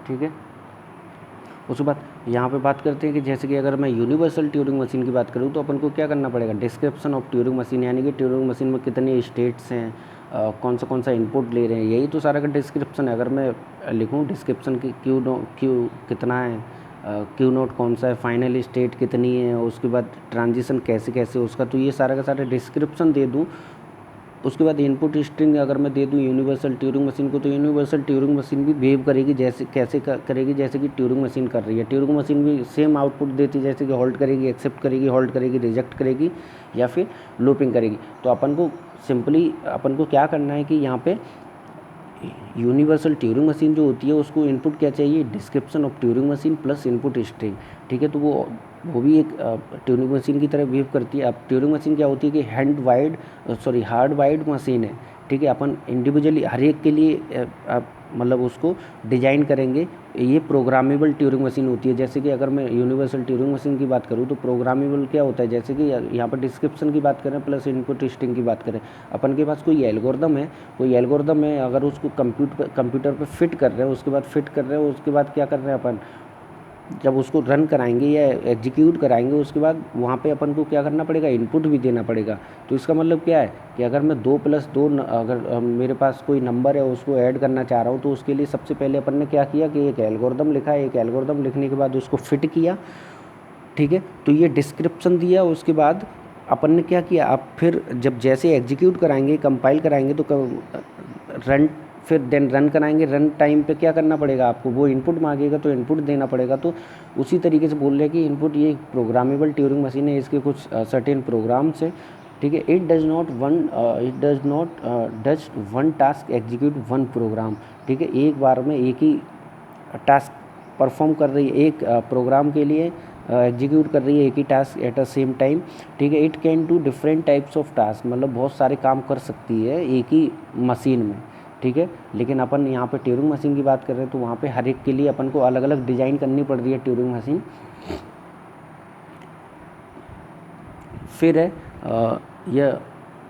ठीक है। उसके बाद यहाँ पे बात करते हैं कि जैसे कि अगर मैं यूनिवर्सल ट्यूरिंग मशीन की बात करूँ तो अपन को क्या करना पड़ेगा, डिस्क्रिप्शन ऑफ ट्यूरिंग मशीन, यानी कि ट्यूरिंग मशीन में कितने स्टेट्स हैं, कौन सा इनपुट ले रहे हैं, यही तो सारा का डिस्क्रिप्शन है। अगर मैं लिखूँ डिस्क्रिप्शन की क्यू कितना है, क्यू नोट कौन सा है, फाइनल स्टेट कितनी है, उसके बाद ट्रांजिशन कैसे कैसे उसका, तो ये सारा का सारा डिस्क्रिप्शन दे दूँ। उसके बाद इनपुट स्ट्रिंग अगर मैं दे दूँ यूनिवर्सल ट्यूरिंग मशीन को, तो यूनिवर्सल ट्यूरिंग मशीन भी बिहेव करेगी जैसे कैसे करेगी जैसे कि ट्यूरिंग मशीन कर रही है। ट्यूरिंग मशीन भी सेम आउटपुट देती है, जैसे कि होल्ड करेगी, एक्सेप्ट करेगी, होल्ड करेगी, रिजेक्ट करेगी या फिर लूपिंग करेगी। तो अपन को सिंपली अपन को क्या करना है कि यहाँ पे यूनिवर्सल ट्यूरिंग मशीन जो होती है उसको इनपुट क्या चाहिए, description of Turing machine plus input string. ठीक है, तो वो भी एक ट्यूरिंग मशीन की तरह बिहेव करती है। अब ट्यूरिंग मशीन क्या होती है कि हार्ड वाइड मशीन है। ठीक है, अपन इंडिविजुअली हर एक के लिए मतलब उसको डिजाइन करेंगे। ये प्रोग्रामेबल ट्यूरिंग मशीन होती है। जैसे कि अगर मैं यूनिवर्सल ट्यूरिंग मशीन की बात करूँ तो प्रोग्रामेबल क्या होता है, जैसे कि यहाँ पर डिस्क्रिप्शन की बात करें प्लस इनपुट स्ट्रिंग की बात करें, अपन के पास कोई एल्गोरिदम है, अगर उसको कंप्यूटर पे फिट कर रहे हैं, उसके बाद क्या कर रहे हैं अपन, जब उसको रन कराएंगे या एग्जीक्यूट कराएंगे उसके बाद वहाँ पे अपन को क्या करना पड़ेगा, इनपुट भी देना पड़ेगा। तो इसका मतलब क्या है कि अगर मैं 2+2 अगर मेरे पास कोई नंबर है उसको ऐड करना चाह रहा हूँ, तो उसके लिए सबसे पहले अपन ने क्या किया कि एक एल्गोरिदम लिखा, एक एल्गोरिदम लिखने के बाद उसको फिट किया। ठीक है, तो ये डिस्क्रिप्शन दिया, उसके बाद अपन ने क्या किया, अब फिर जब जैसे एग्जीक्यूट कराएंगे, कंपाइल कराएंगे, तो रन फिर देन रन कराएंगे, रन टाइम पे क्या करना पड़ेगा आपको, वो इनपुट मांगेगा तो इनपुट देना पड़ेगा। तो उसी तरीके से बोल रहे हैं कि इनपुट ये प्रोग्रामेबल ट्यूरिंग मशीन है, इसके कुछ सर्टेन प्रोग्राम्स हैं। ठीक है, it does one task execute one program. ठीक है, एक बार में एक ही टास्क परफॉर्म कर रही है, एक प्रोग्राम के लिए एग्जीक्यूट कर रही है एक ही task at a same time. ठीक है, it can do different types of task, मतलब बहुत सारे काम कर सकती है एक ही मशीन में। ठीक है, लेकिन अपन यहाँ पे ट्यूरिंग मशीन की बात कर रहे हैं तो वहाँ पे हर एक के लिए अपन को अलग अलग डिज़ाइन करनी पड़ रही है ट्यूरिंग मशीन। फिर है यह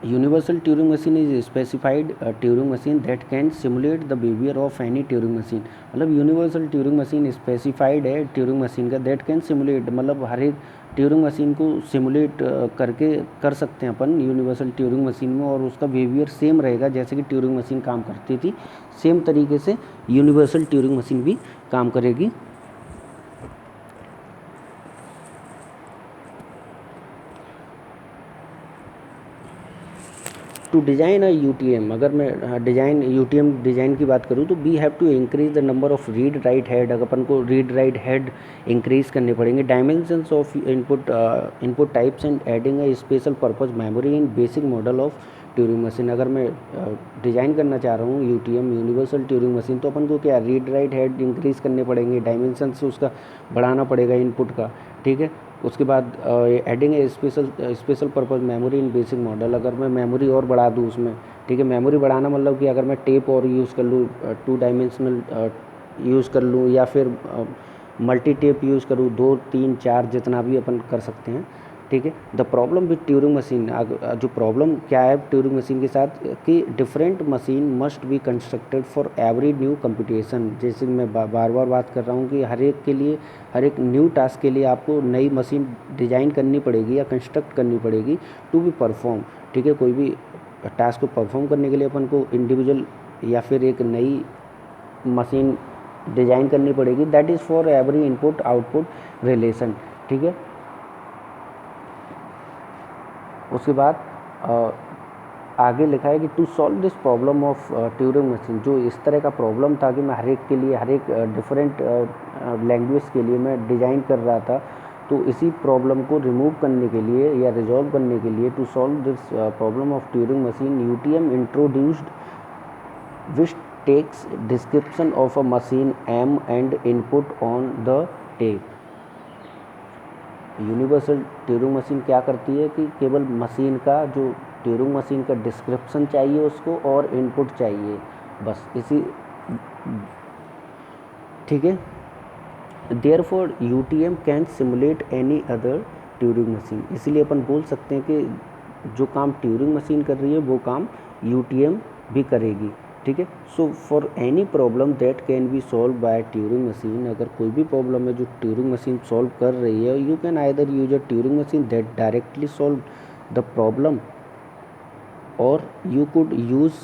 universal Turing machine is specified Turing machine that can simulate the behaviour of any Turing machine. मतलब यूनिवर्सल ट्यूरिंग मशीन स्पेसिफाइड है ट्यूरिंग मशीन का, दैट कैन सिमुलेट, मतलब हर एक ट्यूरिंग मशीन को सिमुलेट करके कर सकते हैं अपन यूनिवर्सल ट्यूरिंग मशीन में, और उसका बिहेवियर सेम रहेगा जैसे कि ट्यूरिंग मशीन काम करती थी, सेम तरीके से यूनिवर्सल ट्यूरिंग मशीन भी काम करेगी। टू डिज़ाइन अ यूटीएम, अगर मैं यूटीएम डिज़ाइन की बात करूँ तो we have to increase the number of read write head, अगर अपन को रीड राइट हेड इंक्रीज करने पड़ेंगे, dimensions of input types and adding a special purpose memory in basic model of Turing machine. अगर मैं डिज़ाइन करना चाह रहा हूँ यूटीएम यूनिवर्सल ट्यूरिंग मशीन, तो अपन को क्या रीड राइट हेड इंक्रीज़ करने पड़ेंगे, डायमेंशंस उसका बढ़ाना पड़ेगा इनपुट का। ठीक है, उसके बाद adding A special purpose memory in basic model, अगर मैं मेमोरी और बढ़ा दूँ उसमें। ठीक है, मेमोरी बढ़ाना मतलब कि अगर मैं टेप और यूज़ कर लूँ, 2 डायमेंशनल यूज़ कर लूँ, या फिर मल्टी टेप यूज़ करूँ, 2 3 4 जितना भी अपन कर सकते हैं। ठीक है, the problem with Turing machine, जो प्रॉब्लम क्या है ट्यूरिंग मशीन के साथ, कि different machine must be constructed for every new computation. जैसे मैं बार बार बात कर रहा हूँ कि हर एक के लिए, हर एक न्यू टास्क के लिए आपको नई मशीन डिज़ाइन करनी पड़ेगी या कंस्ट्रक्ट करनी पड़ेगी टू बी परफॉर्म। ठीक है, कोई भी टास्क को परफॉर्म करने के लिए अपन को इंडिविजुअल या फिर एक नई मशीन डिज़ाइन करनी पड़ेगी, that is for every input output relation. ठीक है, उसके बाद आगे लिखा है कि to solve this problem of Turing machine, जो इस तरह का प्रॉब्लम था कि मैं हर एक के लिए, हर एक डिफरेंट लैंग्वेज के लिए मैं डिज़ाइन कर रहा था, तो इसी प्रॉब्लम को रिमूव करने के लिए या रिजॉल्व करने के लिए, to solve this problem of Turing machine, UTM introduced which takes description of a machine M and input on the tape. Universal Turing machine क्या करती है कि केवल मशीन का, जो ट्यूरिंग मशीन का डिस्क्रिप्शन चाहिए उसको और इनपुट चाहिए, बस इसी। ठीक है, therefore UTM can simulate any other Turing machine, इसलिए अपन बोल सकते हैं कि जो काम ट्यूरिंग मशीन कर रही है वो काम यूटीएम भी करेगी, ठीक है। So for any problem that can be solve by Turing machine, अगर कोई भी प्रॉब्लम है जो ट्यूरिंग मशीन सॉल्व कर रही है, you can either use a Turing machine that directly solve the problem, or you could use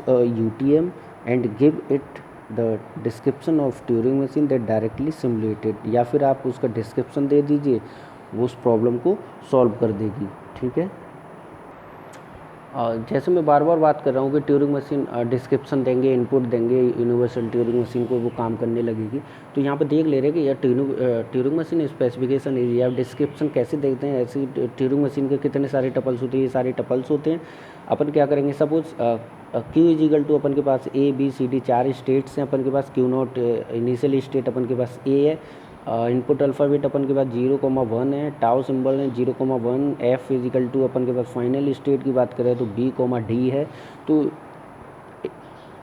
a UTM and give it the description of Turing machine that directly simulated, या फिर आप उसका description दे दीजिए, वो उस प्रॉब्लम को solve कर देगी, ठीक है। जैसे मैं बार बार बात कर रहा हूँ कि ट्यूरिंग मशीन डिस्क्रिप्शन देंगे, इनपुट देंगे यूनिवर्सल ट्यूरिंग मशीन को, वो काम करने लगेगी। तो यहाँ पे देख ले रहे हैं कि यार ट्यूरिंग मशीन स्पेसिफिकेशन या डिस्क्रिप्शन कैसे देखते हैं, ऐसी ट्यूरिंग मशीन के कितने सारे टपल्स होते हैं, ये सारे टपल्स होते हैं। अपन क्या करेंगे, suppose Q is equal to अपन के पास A B C D 4 states हैं अपन के पास, क्यू नॉट इनिशियल स्टेट अपन के पास ए है, इनपुट अल्फ़ाबेट अपन के पास 0,1 है, टाउ सिंबल है 0,1, एफ फिजिकल टू अपन के पास फाइनल स्टेट की बात करें तो B, D है। तो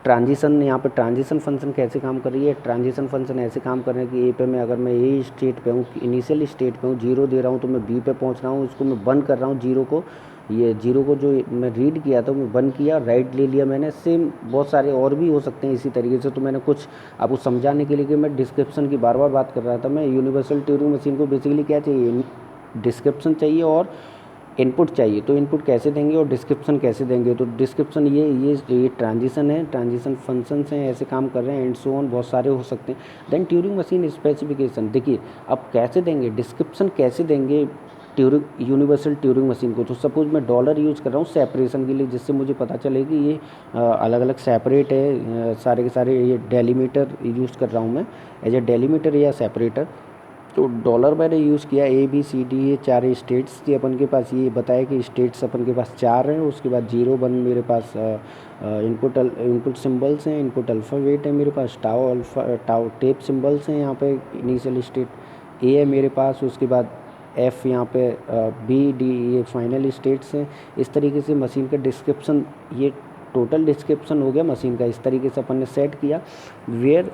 ट्रांजिशन, यहाँ पे ट्रांजिशन फंक्शन कैसे काम कर रही है, ट्रांजिशन फंक्शन ऐसे काम कर रहे हैं कि ए पे मैं, अगर मैं ए स्टेट पे हूँ, इनिशियल स्टेट पे हूँ, 0 दे रहा हूँ, तो मैं बी पे पहुँच रहा हूँ, इसको मैं बंद कर रहा हूँ, 0 को, ये 0 को जो मैं रीड किया था मैं बंद किया, राइट ले लिया मैंने। सेम बहुत सारे और भी हो सकते हैं इसी तरीके से। तो मैंने कुछ आपको समझाने के लिए कि मैं डिस्क्रिप्शन की बार बार बात कर रहा था, मैं यूनिवर्सल ट्यूरिंग मशीन को बेसिकली क्या चाहिए, डिस्क्रिप्शन चाहिए और इनपुट चाहिए। तो इनपुट कैसे देंगे और डिस्क्रिप्शन कैसे देंगे, तो डिस्क्रिप्शन ये ट्रांजिशन है, ट्रांजिशन फंक्शंस हैं, ऐसे काम कर रहे हैं, एंड सो ऑन, बहुत सारे हो सकते हैं। देन ट्यूरिंग मशीन स्पेसिफिकेशन, देखिए अब कैसे देंगे, डिस्क्रिप्शन कैसे देंगे ट्यूरिंग यूनिवर्सल ट्यूरिंग मशीन को। तो सपोज मैं डॉलर यूज़ कर रहा हूँ सेपरेशन के लिए, जिससे मुझे पता चले कि ये अलग अलग सेपरेट है, सारे के सारे, ये डेलीमीटर यूज़ कर रहा हूँ मैं एज ए डेलीमीटर या सेपरेटर। तो डॉलर मैंने यूज़ किया, ए बी सी डी, ये 4 स्टेट्स थी अपन के पास, ये बताया कि स्टेट्स अपन के पास 4 हैं। उसके बाद 0, 1 मेरे पास इनपुट सिंबल्स हैं, इनपुट अल्फ़ाबेट है मेरे पास, टाउ टेप सिंबल्स हैं, यहाँ पे इनिशियल स्टेट ए है मेरे पास, उसके बाद एफ यहाँ पे बी डी, ये फाइनल स्टेट्स हैं। इस तरीके से मशीन का डिस्क्रिप्शन, ये टोटल डिस्क्रिप्शन हो गया मशीन का। इस तरीके से अपन ने सेट किया, वेयर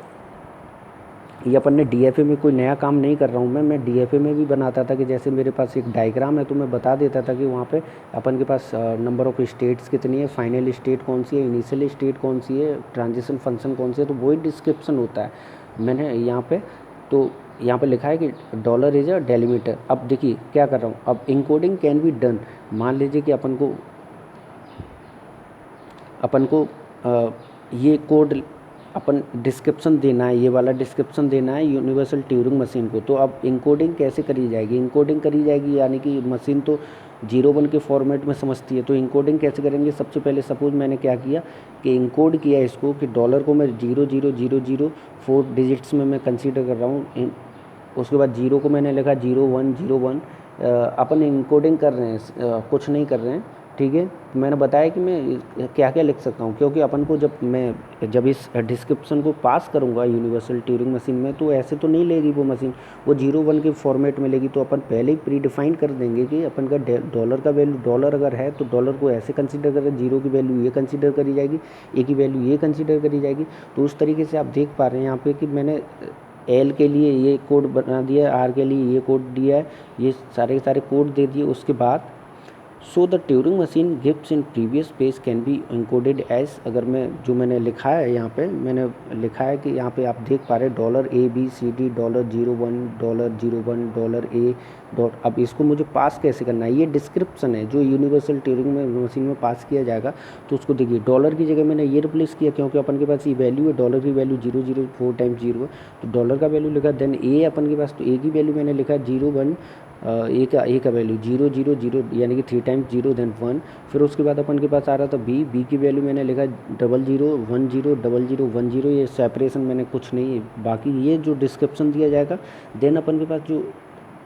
ये अपन ने डीएफए में कोई नया काम नहीं कर रहा हूँ मैं डीएफए में भी बनाता था कि जैसे मेरे पास एक डायग्राम है तो मैं बता देता था कि वहाँ पे अपन के पास नंबर ऑफ़ स्टेट्स कितनी है, फाइनल स्टेट कौन सी है, इनिशियल स्टेट कौन सी है, ट्रांजिशन फंक्शन कौन सी है। तो वही डिस्क्रिप्शन होता है मैंने यहाँ पे। तो यहाँ पे लिखा है कि डॉलर इज अ डेलीमीटर। अब देखिए क्या कर रहा हूँ, अब इनकोडिंग कैन बी डन। मान लीजिए कि अपन को ये कोड अपन डिस्क्रिप्शन देना है, ये वाला डिस्क्रिप्शन देना है यूनिवर्सल ट्यूरिंग मशीन को। तो अब इनकोडिंग कैसे करी जाएगी, इनकोडिंग करी जाएगी, यानी कि मशीन तो 0, 1 के फॉर्मेट में समझती है। तो इनकोडिंग कैसे करेंगे, सबसे पहले सपोज मैंने क्या किया कि इनकोड किया इसको कि डॉलर को मैं 0000 4 डिजिट्स में मैं कंसीडर कर रहा हूँ। उसके बाद 0 को मैंने लिखा 0101। अपन इनकोडिंग कर रहे हैं, कुछ नहीं कर रहे हैं, ठीक है। मैंने बताया कि मैं क्या क्या लिख सकता हूँ, क्योंकि अपन को जब इस डिस्क्रिप्शन को पास करूँगा यूनिवर्सल ट्यूरिंग मशीन में, तो ऐसे तो नहीं लेगी वो मशीन, वो 0, 1 के फॉर्मेट में लेगी। तो अपन पहले ही प्री डिफाइन कर देंगे कि अपन का डॉलर का वैल्यू, डॉलर अगर है तो डॉलर को ऐसे कंसीडर करें, 0 की वैल्यू ये कंसीडर करी जाएगी, ए की वैल्यू ये कंसीडर करी जाएगी। तो उस तरीके से आप देख पा रहे हैं यहाँ पे कि मैंने एल के लिए ये कोड बना दिया, आर के लिए ये कोड दिया है, ये सारे के सारे कोड दे दिए। उसके बाद so the Turing machine gifts in previous page can be encoded as, अगर मैंने लिखा है यहाँ पे, मैंने लिखा है कि यहाँ पे आप देख पा रहे हैं डॉलर ABCD, $01, $01, A डॉट। अब इसको मुझे पास कैसे करना है, ये डिस्क्रिप्शन है जो यूनिवर्सल ट्यूरिंग मशीन में पास किया जाएगा। तो उसको देखिए, डॉलर की जगह मैंने ये रिप्लेस किया, क्योंकि अपन के पास ये वैल्यू है, डॉलर की वैल्यू 004 टाइम्स 0 है, तो डॉलर का वैल्यू लिखा। देन ए अपन के पास, तो ए की वैल्यू मैंने लिखा 01, ए का वैल्यू 000, यानी कि 3 टाइम्स 0 देन 1। फिर उसके बाद अपन के पास आ रहा था बी की वैल्यू मैंने लिखा 00100010। ये सेपरेशन मैंने कुछ नहीं, बाकी ये जो डिस्क्रिप्शन दिया जाएगा। देन अपन के पास जो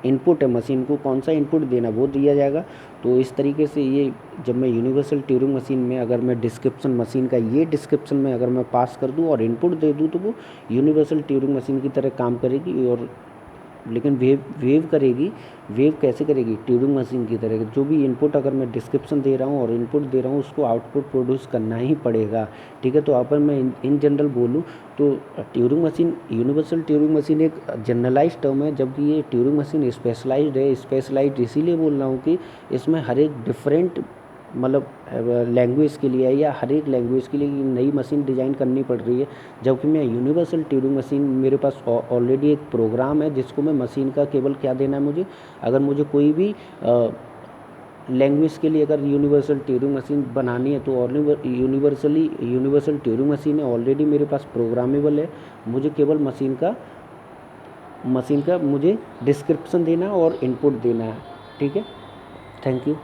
इनपुट है मशीन को कौन सा इनपुट देना वो दिया जाएगा। तो इस तरीके से ये जब मैं यूनिवर्सल ट्यूरिंग मशीन में अगर मैं डिस्क्रिप्शन मशीन का ये डिस्क्रिप्शन में अगर मैं पास कर दूँ और इनपुट दे दूँ, तो वो यूनिवर्सल ट्यूरिंग मशीन की तरह काम करेगी। और लेकिन वेव करेगी। वेव कैसे करेगी? ट्यूरिंग मशीन की तरह। जो भी इनपुट अगर मैं डिस्क्रिप्शन दे रहा हूँ और इनपुट दे रहा हूँ, उसको आउटपुट प्रोड्यूस करना ही पड़ेगा। ठीक है, तो अगर मैं इन जनरल बोलूँ तो Turing machine, universal Turing machine एक जनरलाइज टर्म है, जबकि ये ट्यूरिंग मशीन स्पेशलाइज्ड है। स्पेशलाइज्ड इसीलिए बोल रहा हूँ कि इसमें हर एक डिफरेंट मतलब लैंग्वेज के लिए है, या हर एक लैंग्वेज के लिए नई मशीन डिज़ाइन करनी पड़ रही है। जबकि मैं यूनिवर्सल ट्यूरिंग मशीन, मेरे पास ऑलरेडी एक प्रोग्राम है जिसको मैं मशीन का केवल क्या देना है मुझे, अगर मुझे कोई भी लैंग्वेज के लिए अगर यूनिवर्सल ट्यूरिंग मशीन बनानी है तो यूनिवर्सल ट्यूरिंग मशीन है, ऑलरेडी मेरे पास प्रोग्रामेबल है। मुझे केवल मशीन का मुझे डिस्क्रिप्शन देना और इनपुट देना है। ठीक है, थैंक यू।